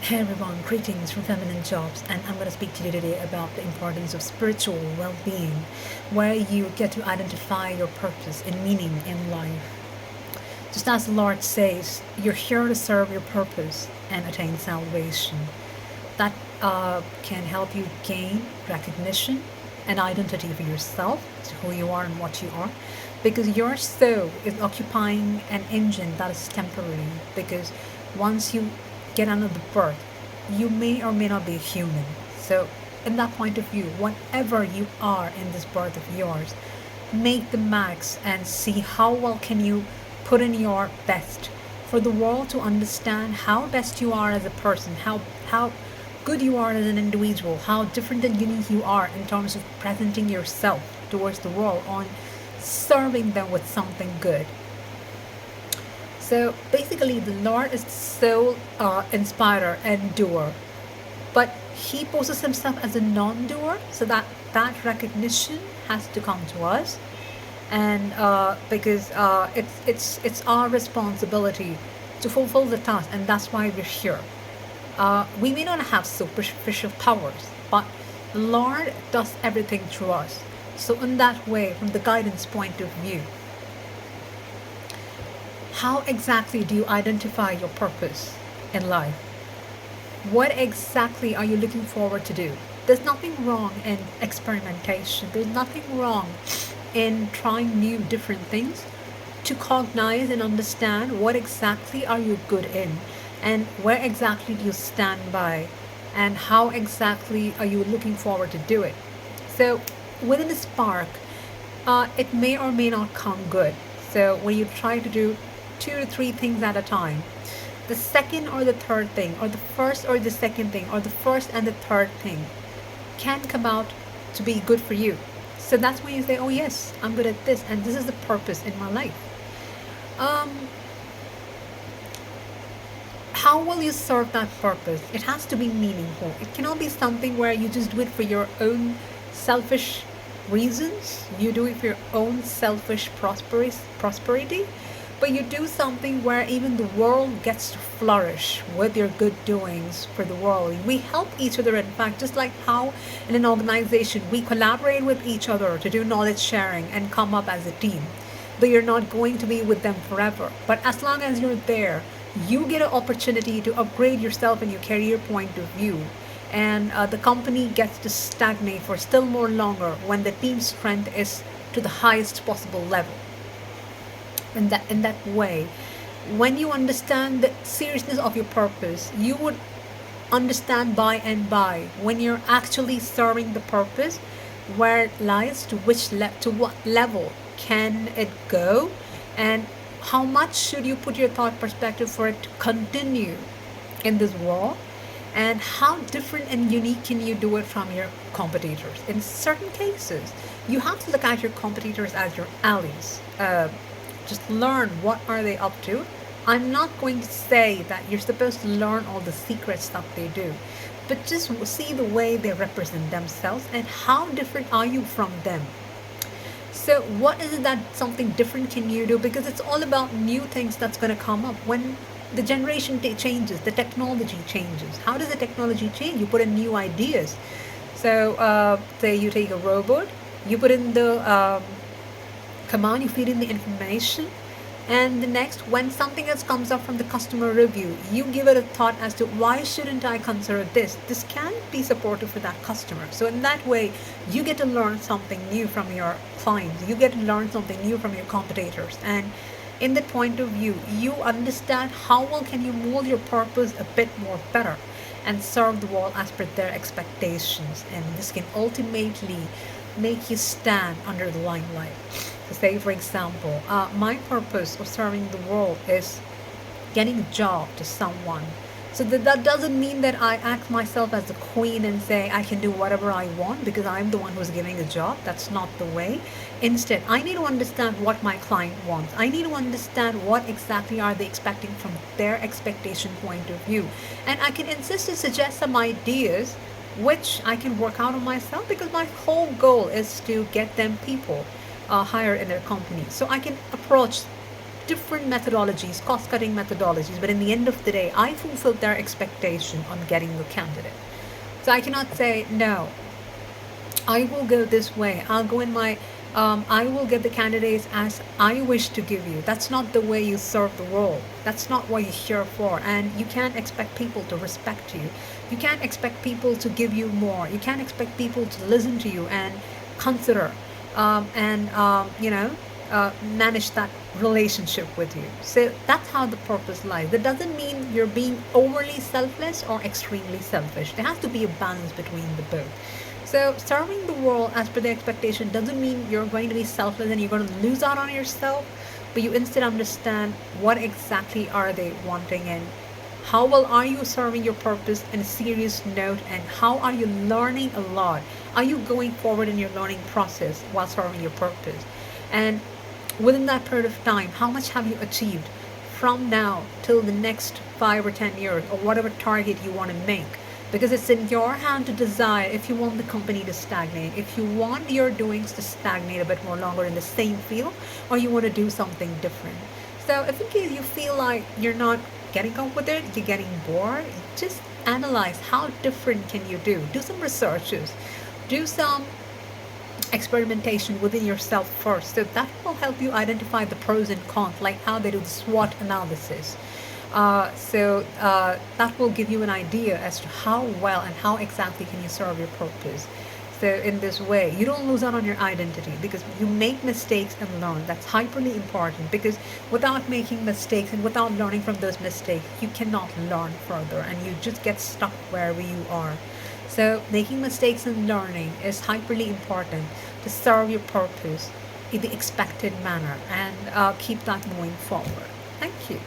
Hey everyone, greetings from Feminine Jobs, and I'm going to speak to you today about the importance of spiritual well being, where you get to identify your purpose and meaning in life. Just as the Lord says, you're here to serve your purpose and attain salvation. That can help you gain recognition and identity for yourself, to who you are and what you are, because your soul is occupying an engine that is temporary. Because once you get another birth, you may or may not be human. So, in that point of view, whatever you are in this birth of yours, make the max and see how well can you put in your best for the world to understand how best you are as a person, how good you are as an individual, how different and unique you are in terms of presenting yourself towards the world on serving them with something good. So basically, the Lord is the sole inspirer and doer, but He poses Himself as a non-doer, so that recognition has to come to us, and because it's our responsibility to fulfill the task, and that's why we're here. We may not have superficial powers, but the Lord does everything through us. So in that way, from the guidance point of view, how exactly do you identify your purpose in life? What exactly are you looking forward to do? There's nothing wrong in experimentation. There's nothing wrong in trying new different things to cognize and understand what exactly are you good in, and where exactly do you stand by, and how exactly are you looking forward to do it. So within a spark, it may or may not come good. So when you try to do 2 to 3 things at a time, the second or the third thing, or the first or the second thing, or the first and the third thing can come out to be good for you. So that's when you say, oh yes, I'm good at this, and this is the purpose in my life. How will you serve that purpose? It has to be meaningful. It cannot be something where you just do it for your own selfish reasons. You do it for your own selfish prosperity, but you do something where even the world gets to flourish with your good doings for the world. We help each other, in fact, just like how in an organization we collaborate with each other to do knowledge sharing and come up as a team. Though you're not going to be with them forever, but as long as you're there, you get an opportunity to upgrade yourself and your career point of view. And the company gets to stagnate for still more longer when the team strength is to the highest possible level. In that way, when you understand the seriousness of your purpose, you would understand by and by when you're actually serving the purpose, where it lies, to what level can it go, and how much should you put your thought perspective for it to continue in this world, and how different and unique can you do it from your competitors. In certain cases, you have to look at your competitors as your allies. Just learn what are they up to. I'm not going to say that you're supposed to learn all the secret stuff they do, but just see the way they represent themselves and how different are you from them. So what is it that something different can you do? Because it's all about new things that's going to come up when the generation changes, the technology changes. How does the technology change? You put in new ideas. So say you take a robot, you put in the command, you feed in the information, and the next, when something else comes up from the customer review, you give it a thought as to why shouldn't I consider this can be supportive for that customer. So in that way, you get to learn something new from your clients, you get to learn something new from your competitors, and in that point of view, you understand how well can you mold your purpose a bit more better and serve the world as per their expectations, and this can ultimately make you stand under the limelight. So say, for example, my purpose of serving the world is getting a job to someone. So that doesn't mean that I act myself as the queen and say I can do whatever I want because I'm the one who's giving a job. That's not the way. Instead, I need to understand what my client wants. I need to understand what exactly are they expecting from their expectation point of view. And I can insist and suggest some ideas which I can work out on myself, because my whole goal is to get them people hired in their company. So I can approach different methodologies, cost cutting methodologies, but in the end of the day, I fulfilled their expectation on getting the candidate. So I cannot say, no, I will go this way. I'll go in my, I will get the candidates as I wish to give you. That's not the way you serve the role. That's not what you're here for. And you can't expect people to respect you. You can't expect people to give you more. You can't expect people to listen to you and consider and, manage that relationship with you. So that's how the purpose lies. That doesn't mean you're being overly selfless or extremely selfish. There has to be a balance between the both. So serving the world as per their expectation doesn't mean you're going to be selfless and you're going to lose out on yourself, but you instead understand what exactly are they wanting and how well are you serving your purpose in a serious note, and how are you learning a lot? Are you going forward in your learning process while serving your purpose? And within that period of time, how much have you achieved from now till the next 5 or 10 years, or whatever target you want to make? Because it's in your hand to decide if you want the company to stagnate, if you want your doings to stagnate a bit more longer in the same field, or you want to do something different. So if in case you feel like you're not getting up with it, you're getting bored, just analyze how different can you do some researches, do some experimentation within yourself first. So that will help you identify the pros and cons, like how they do the SWOT analysis. That will give you an idea as to how well and how exactly can you serve your purpose. So in this way, you don't lose out on your identity, because you make mistakes and learn. That's hyperly important, because without making mistakes and without learning from those mistakes, you cannot learn further and you just get stuck wherever you are. So making mistakes and learning is hyperly important to serve your purpose in the expected manner, and keep that moving forward. Thank you.